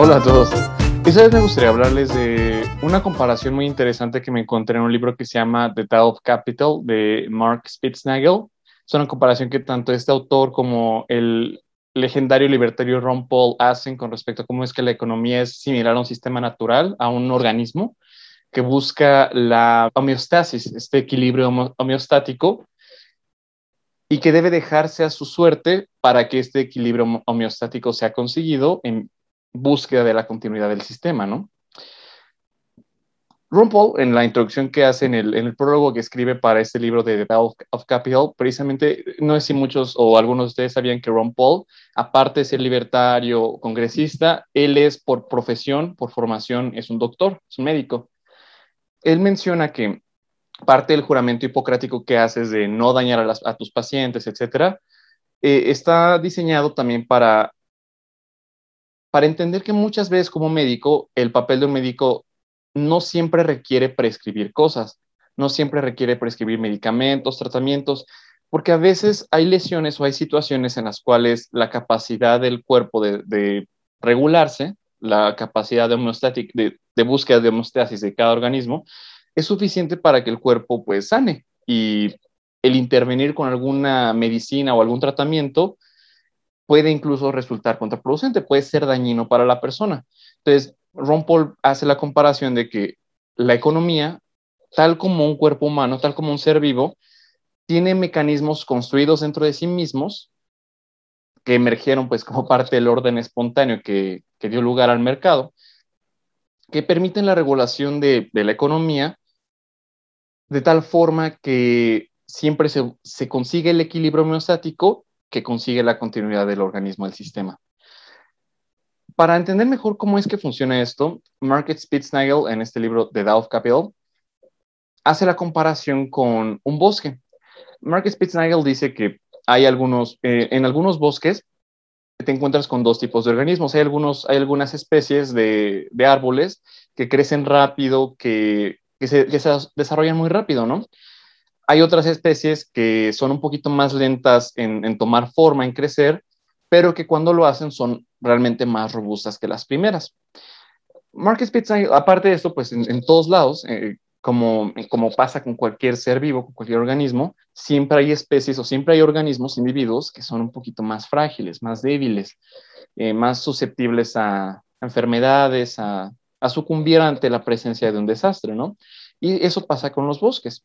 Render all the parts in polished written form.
Hola a todos. Esta vez me gustaría hablarles de una comparación muy interesante que me encontré en un libro que se llama The Tao of Capital de Mark Spitznagel. Es una comparación que tanto este autor como el legendario libertario Ron Paul hacen con respecto a cómo es que la economía es similar a un sistema natural, a un organismo que busca la homeostasis, este equilibrio homeostático, y que debe dejarse a su suerte para que este equilibrio homeostático sea conseguido en búsqueda de la continuidad del sistema, ¿no? Ron Paul, en la introducción que hace en el prólogo que escribe para este libro de The Tao of Capital, precisamente, no sé si muchos o algunos de ustedes sabían que Ron Paul, aparte de ser libertario, congresista, él es por profesión, por formación, es un doctor, es un médico. Él menciona que parte del juramento hipocrático que haces de no dañar a tus pacientes, etcétera, está diseñado también para entender que muchas veces como médico, el papel de un médico no siempre requiere prescribir cosas, no siempre requiere prescribir medicamentos, tratamientos, porque a veces hay lesiones o hay situaciones en las cuales la capacidad del cuerpo de regularse, la capacidad de búsqueda de homeostasis de cada organismo, es suficiente para que el cuerpo pues sane, y el intervenir con alguna medicina o algún tratamiento puede incluso resultar contraproducente, puede ser dañino para la persona. Entonces, Ron Paul hace la comparación de que la economía, tal como un cuerpo humano, tal como un ser vivo, tiene mecanismos construidos dentro de sí mismos que emergieron pues como parte del orden espontáneo que dio lugar al mercado, que permiten la regulación de la economía de tal forma que siempre se consigue el equilibrio homeostático que consigue la continuidad del organismo del sistema. Para entender mejor cómo es que funciona esto, Mark Spitznagel, en este libro The Tao of Capital, hace la comparación con un bosque. Mark Spitznagel dice que en algunos bosques te encuentras con dos tipos de organismos. Hay algunas especies de árboles que crecen rápido, que se desarrollan muy rápido, ¿no? Hay otras especies que son un poquito más lentas en tomar forma, en crecer, pero que cuando lo hacen son realmente más robustas que las primeras. Mark Spitzer, aparte de esto, pues en todos lados, como pasa con cualquier ser vivo, con cualquier organismo, siempre hay especies o siempre hay organismos, individuos que son un poquito más frágiles, más débiles, más susceptibles a enfermedades, a sucumbir ante la presencia de un desastre, ¿no? Y eso pasa con los bosques.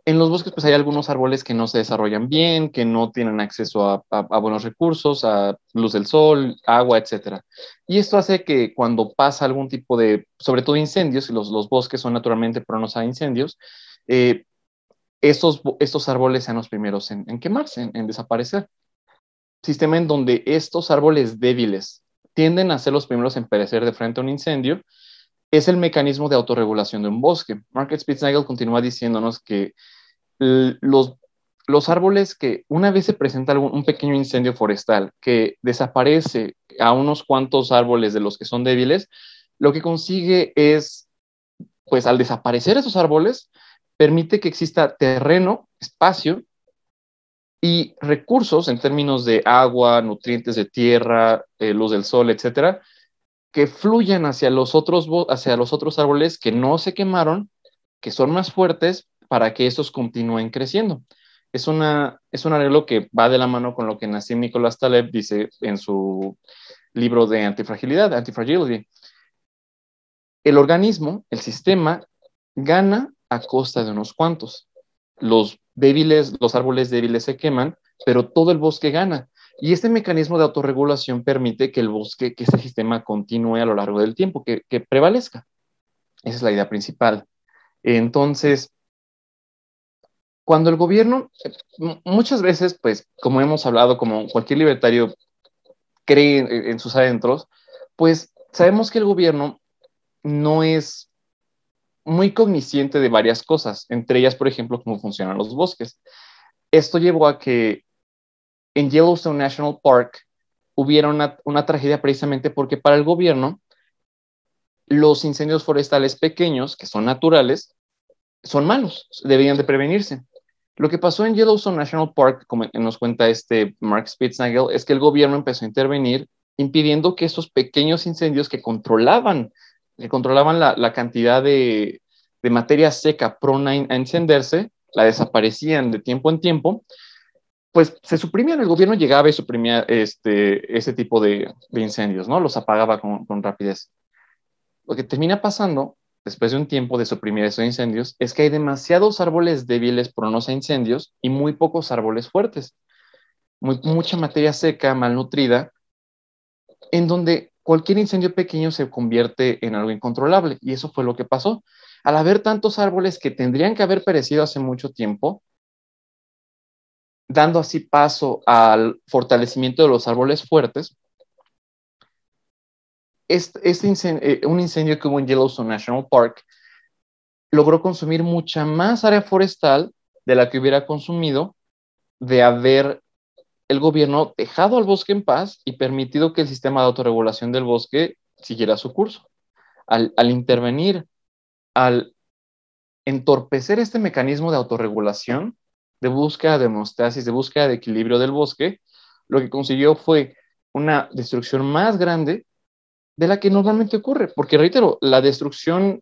En los bosques, pues hay algunos árboles que no se desarrollan bien, que no tienen acceso a buenos recursos, a luz del sol, agua, etcétera. Y esto hace que cuando pasa algún tipo de, sobre todo incendios, y los bosques son naturalmente pronos a incendios, eh, estos árboles sean los primeros en quemarse, en desaparecer. Sistema en donde estos árboles débiles tienden a ser los primeros en perecer de frente a un incendio, es el mecanismo de autorregulación de un bosque. Mark Spitznagel continúa diciéndonos que los, los árboles que una vez se presenta un pequeño incendio forestal que desaparece a unos cuantos árboles de los que son débiles, lo que consigue es, pues al desaparecer esos árboles, permite que exista terreno, espacio y recursos en términos de agua, nutrientes de tierra, luz del sol, etcétera, que fluyan hacia los otros árboles que no se quemaron, que son más fuertes para que estos continúen creciendo. Es un arreglo que va de la mano con lo que Nassim Nicholas Taleb dice en su libro de antifragilidad, Antifragility. El organismo, el sistema, gana a costa de unos cuantos. Los árboles débiles se queman, pero todo el bosque gana. Y este mecanismo de autorregulación permite que el bosque, que ese sistema continúe a lo largo del tiempo, que prevalezca. Esa es la idea principal. Entonces, cuando el gobierno, muchas veces, pues, como hemos hablado, como cualquier libertario cree en sus adentros, pues sabemos que el gobierno no es muy cognisciente de varias cosas, entre ellas, por ejemplo, cómo funcionan los bosques. Esto llevó a que en Yellowstone National Park hubiera una tragedia precisamente porque para el gobierno los incendios forestales pequeños, que son naturales, son malos, deberían de prevenirse. Lo que pasó en Yellowstone National Park, como nos cuenta este Mark Spitznagel, es que el gobierno empezó a intervenir impidiendo que esos pequeños incendios que controlaban la cantidad de materia seca prona a encenderse, la desaparecían de tiempo en tiempo, pues se suprimían, el gobierno llegaba y suprimía ese tipo de incendios, ¿no? Los apagaba con rapidez. Lo que termina pasando, después de un tiempo de suprimir esos incendios, es que hay demasiados árboles débiles pronos a incendios y muy pocos árboles fuertes. Mucha materia seca, malnutrida, en donde cualquier incendio pequeño se convierte en algo incontrolable. Y eso fue lo que pasó. Al haber tantos árboles que tendrían que haber perecido hace mucho tiempo, dando así paso al fortalecimiento de los árboles fuertes, un incendio que hubo en Yellowstone National Park logró consumir mucha más área forestal de la que hubiera consumido de haber el gobierno dejado al bosque en paz y permitido que el sistema de autorregulación del bosque siguiera su curso. Al intervenir, al entorpecer este mecanismo de autorregulación, de búsqueda de homeostasis, de búsqueda de equilibrio del bosque, lo que consiguió fue una destrucción más grande de la que normalmente ocurre, porque reitero, la destrucción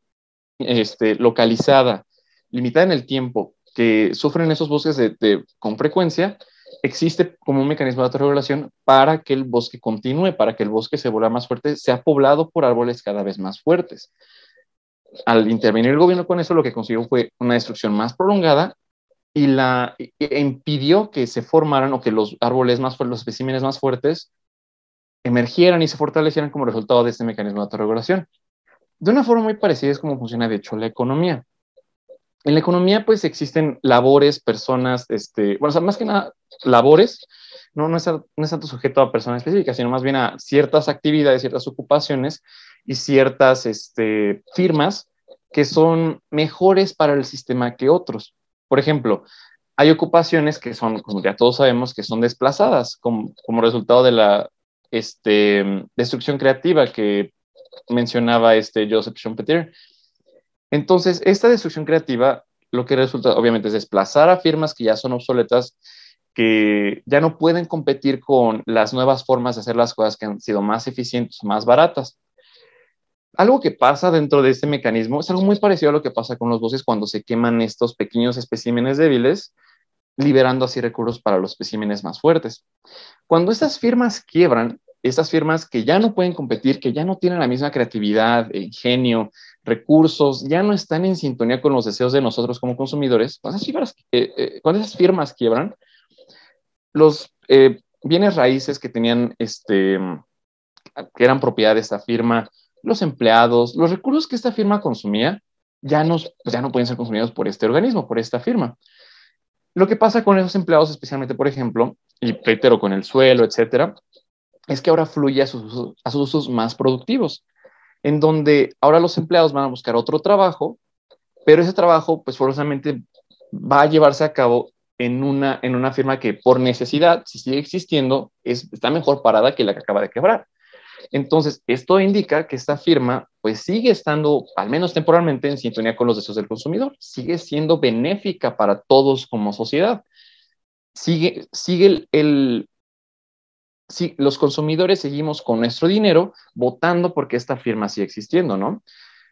localizada, limitada en el tiempo, que sufren esos bosques con frecuencia, existe como un mecanismo de autorregulación para que el bosque continúe, para que el bosque se vuelva más fuerte, sea poblado por árboles cada vez más fuertes. Al intervenir el gobierno con eso, lo que consiguió fue una destrucción más prolongada e impidió que se formaran o que los árboles más fuertes, los especímenes más fuertes, emergieran y se fortalecieran como resultado de este mecanismo de autorregulación. De una forma muy parecida es como funciona, de hecho, la economía. En la economía, pues, existen labores, personas, bueno, o sea, más que nada, labores, no es tanto sujeto a personas específicas, sino más bien a ciertas actividades, ciertas ocupaciones y ciertas firmas que son mejores para el sistema que otros. Por ejemplo, hay ocupaciones que son, como ya todos sabemos, que son desplazadas como resultado de la destrucción creativa que mencionaba Joseph Schumpeter. Entonces, esta destrucción creativa lo que resulta, obviamente, es desplazar a firmas que ya son obsoletas, que ya no pueden competir con las nuevas formas de hacer las cosas que han sido más eficientes, más baratas. Algo que pasa dentro de este mecanismo es algo muy parecido a lo que pasa con los bosques cuando se queman estos pequeños especímenes débiles, liberando así recursos para los especímenes más fuertes. Cuando estas firmas quiebran, estas firmas que ya no pueden competir, que ya no tienen la misma creatividad, ingenio, recursos, ya no están en sintonía con los deseos de nosotros como consumidores, cuando esas firmas quiebran, los bienes raíces que tenían, que eran propiedad de esta firma, los empleados, los recursos que esta firma consumía, pues ya no pueden ser consumidos por este organismo, por esta firma. Lo que pasa con esos empleados, especialmente, por ejemplo, y reitero, con el suelo, etcétera, es que ahora fluye a sus usos más productivos, en donde ahora los empleados van a buscar otro trabajo, pero ese trabajo, pues forzosamente va a llevarse a cabo en una firma que por necesidad, si sigue existiendo, está mejor parada que la que acaba de quebrar. Entonces, esto indica que esta firma pues sigue estando, al menos temporalmente, en sintonía con los deseos del consumidor, sigue siendo benéfica para todos como sociedad. Los consumidores seguimos con nuestro dinero votando porque esta firma sigue existiendo, ¿no?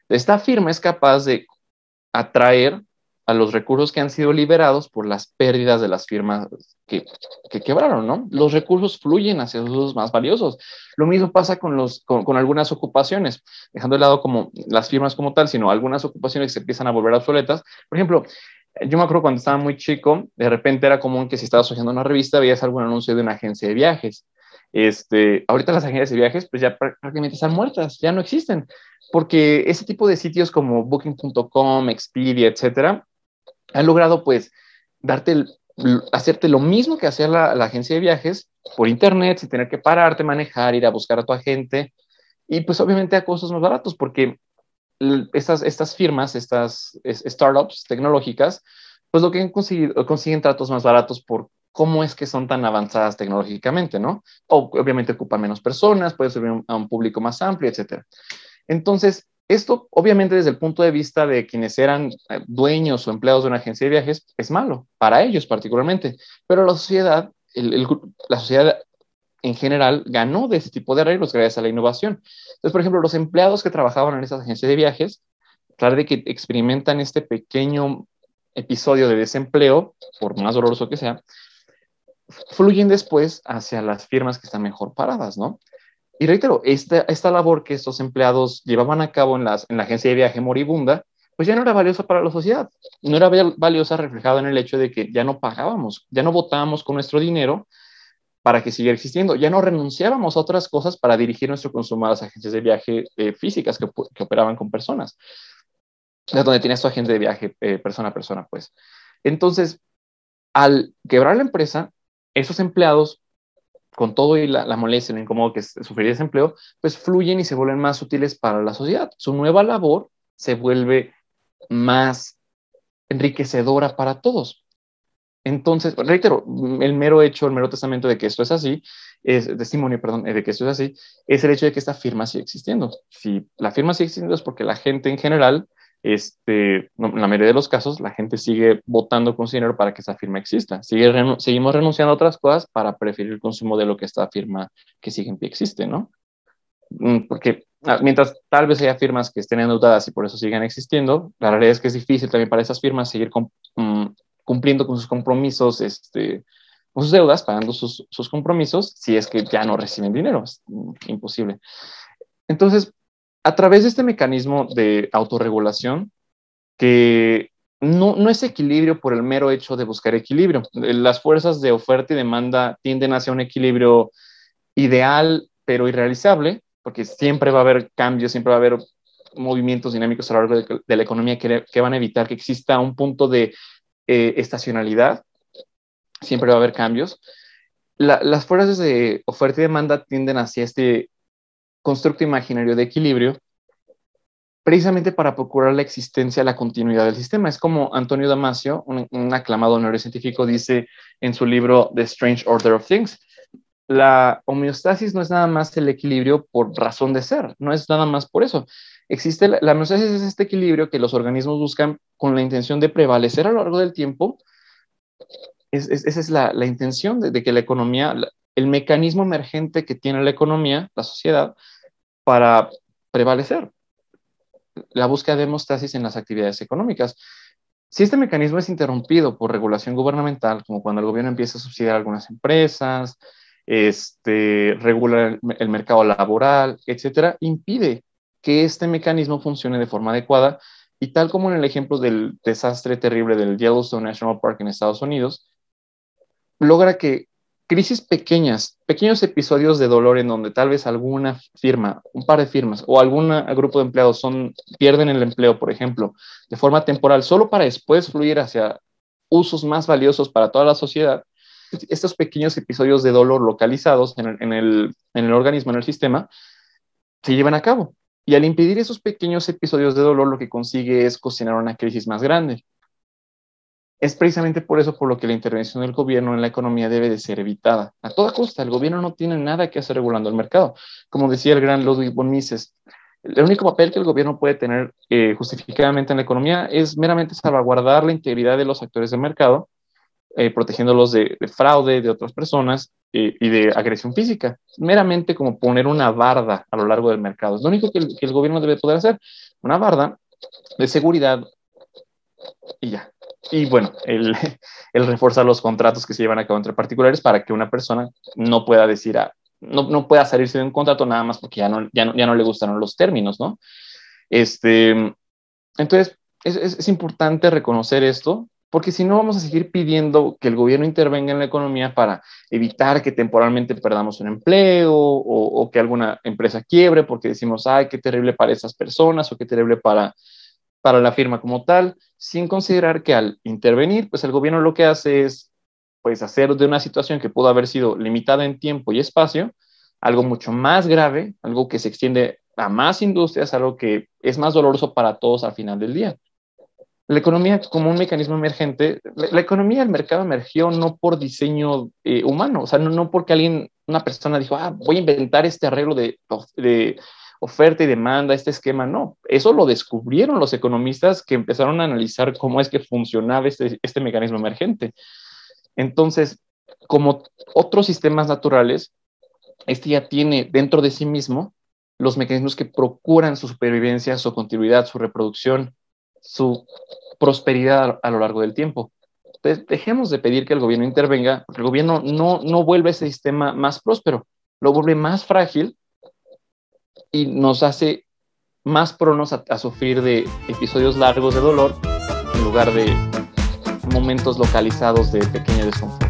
Esta firma es capaz de atraer a los recursos que han sido liberados por las pérdidas de las firmas que quebraron, ¿no? Los recursos fluyen hacia los usos más valiosos. Lo mismo pasa con algunas ocupaciones, dejando de lado como las firmas como tal, sino algunas ocupaciones que se empiezan a volver obsoletas. Por ejemplo, yo me acuerdo cuando estaba muy chico, de repente era común que si estabas hojeando una revista veías algún anuncio de una agencia de viajes. Ahorita las agencias de viajes pues ya prácticamente están muertas, ya no existen, porque ese tipo de sitios como Booking.com, Expedia, etcétera, han logrado pues hacerte lo mismo que hacía la agencia de viajes por internet, sin tener que pararte, manejar, ir a buscar a tu agente, y pues obviamente a costos más baratos, porque estas firmas, estas startups tecnológicas, pues lo que han conseguido, consiguen tratos más baratos por cómo es que son tan avanzadas tecnológicamente, ¿no? O obviamente ocupan menos personas, puede servir a un público más amplio, etcétera. Entonces, esto obviamente desde el punto de vista de quienes eran dueños o empleados de una agencia de viajes es malo, para ellos particularmente, pero la sociedad en general ganó de ese tipo de arreglos gracias a la innovación. Entonces, por ejemplo, los empleados que trabajaban en esas agencias de viajes, claro de que experimentan este pequeño episodio de desempleo, por más doloroso que sea, fluyen después hacia las firmas que están mejor paradas, ¿no? Y reitero, esta labor que estos empleados llevaban a cabo en la agencia de viaje moribunda, pues ya no era valiosa para la sociedad, no era valiosa reflejada en el hecho de que ya no pagábamos, ya no votábamos con nuestro dinero para que siguiera existiendo, ya no renunciábamos a otras cosas para dirigir nuestro consumo a las agencias de viaje físicas que operaban con personas, de donde tienes tu agente de viaje persona a persona, pues. Entonces, al quebrar la empresa, esos empleados con todo y la molestia, lo incómodo que es sufrir desempleo, pues fluyen y se vuelven más útiles para la sociedad. Su nueva labor se vuelve más enriquecedora para todos. Entonces, reitero, el mero hecho, el mero testamento de que esto es así, es testimonio, perdón, de que esto es así, es el hecho de que esta firma sigue existiendo. Si la firma sigue existiendo es porque la gente en general, no, en la mayoría de los casos, la gente sigue votando con su dinero para que esa firma exista. Seguimos renunciando a otras cosas para preferir el consumo de lo que esta firma que sigue en pie existe, ¿no? Porque mientras tal vez haya firmas que estén endeudadas y por eso sigan existiendo, la realidad es que es difícil también para esas firmas seguir cumpliendo con sus compromisos, con sus deudas, pagando sus compromisos, si es que ya no reciben dinero. Es imposible. Entonces, a través de este mecanismo de autorregulación, que no es equilibrio por el mero hecho de buscar equilibrio. Las fuerzas de oferta y demanda tienden hacia un equilibrio ideal, pero irrealizable, porque siempre va a haber cambios, siempre va a haber movimientos dinámicos a lo largo de la economía que van a evitar que exista un punto de estacionalidad, siempre va a haber cambios. Las fuerzas de oferta y demanda tienden hacia este constructo imaginario de equilibrio, precisamente para procurar la existencia, la continuidad del sistema. Es como Antonio Damasio, un aclamado neurocientífico, dice en su libro The Strange Order of Things: la homeostasis no es nada más el equilibrio por razón de ser, no es nada más por eso. Existe la homeostasis, es este equilibrio que los organismos buscan con la intención de prevalecer a lo largo del tiempo. Esa es la intención de que la economía, el mecanismo emergente que tiene la economía, la sociedad, para prevalecer, la búsqueda de homeostasis en las actividades económicas. Si este mecanismo es interrumpido por regulación gubernamental, como cuando el gobierno empieza a subsidiar algunas empresas, regula el mercado laboral, etcétera, impide que este mecanismo funcione de forma adecuada. Y tal como en el ejemplo del desastre terrible del Yellowstone National Park en Estados Unidos, logra que crisis pequeñas, pequeños episodios de dolor en donde tal vez alguna firma, un par de firmas o algún grupo de empleados pierden el empleo, por ejemplo, de forma temporal, solo para después fluir hacia usos más valiosos para toda la sociedad. Estos pequeños episodios de dolor localizados en el organismo, en el sistema, se llevan a cabo. Y al impedir esos pequeños episodios de dolor, lo que consigue es cocinar una crisis más grande. Es precisamente por eso por lo que la intervención del gobierno en la economía debe de ser evitada. A toda costa, el gobierno no tiene nada que hacer regulando el mercado. Como decía el gran Ludwig von Mises, el único papel que el gobierno puede tener justificadamente en la economía es meramente salvaguardar la integridad de los actores del mercado, protegiéndolos de fraude de otras personas y de agresión física. Meramente como poner una barda a lo largo del mercado. Es lo único que el gobierno debe poder hacer. Una barda de seguridad y ya. Y bueno, el reforzar los contratos que se llevan a cabo entre particulares para que una persona no pueda decir, no pueda salirse de un contrato nada más porque ya no le gustaron los términos, ¿no? Entonces, es importante reconocer esto, porque si no vamos a seguir pidiendo que el gobierno intervenga en la economía para evitar que temporalmente perdamos un empleo o que alguna empresa quiebre porque decimos, ay, qué terrible para esas personas o qué terrible para la firma como tal, sin considerar que al intervenir, pues el gobierno lo que hace es pues hacer de una situación que pudo haber sido limitada en tiempo y espacio, algo mucho más grave, algo que se extiende a más industrias, algo que es más doloroso para todos al final del día. La economía como un mecanismo emergente, la economía del mercado emergió no por diseño humano, o sea, no porque una persona dijo, voy a inventar este arreglo de oferta y demanda, este esquema, no, eso lo descubrieron los economistas que empezaron a analizar cómo es que funcionaba este mecanismo emergente. Entonces, como otros sistemas naturales, este ya tiene dentro de sí mismo los mecanismos que procuran su supervivencia, su continuidad, su reproducción, su prosperidad a lo largo del tiempo. Entonces, dejemos de pedir que el gobierno intervenga, porque el gobierno no vuelve ese sistema más próspero, lo vuelve más frágil y nos hace más pronos a sufrir de episodios largos de dolor en lugar de momentos localizados de pequeño desconfort.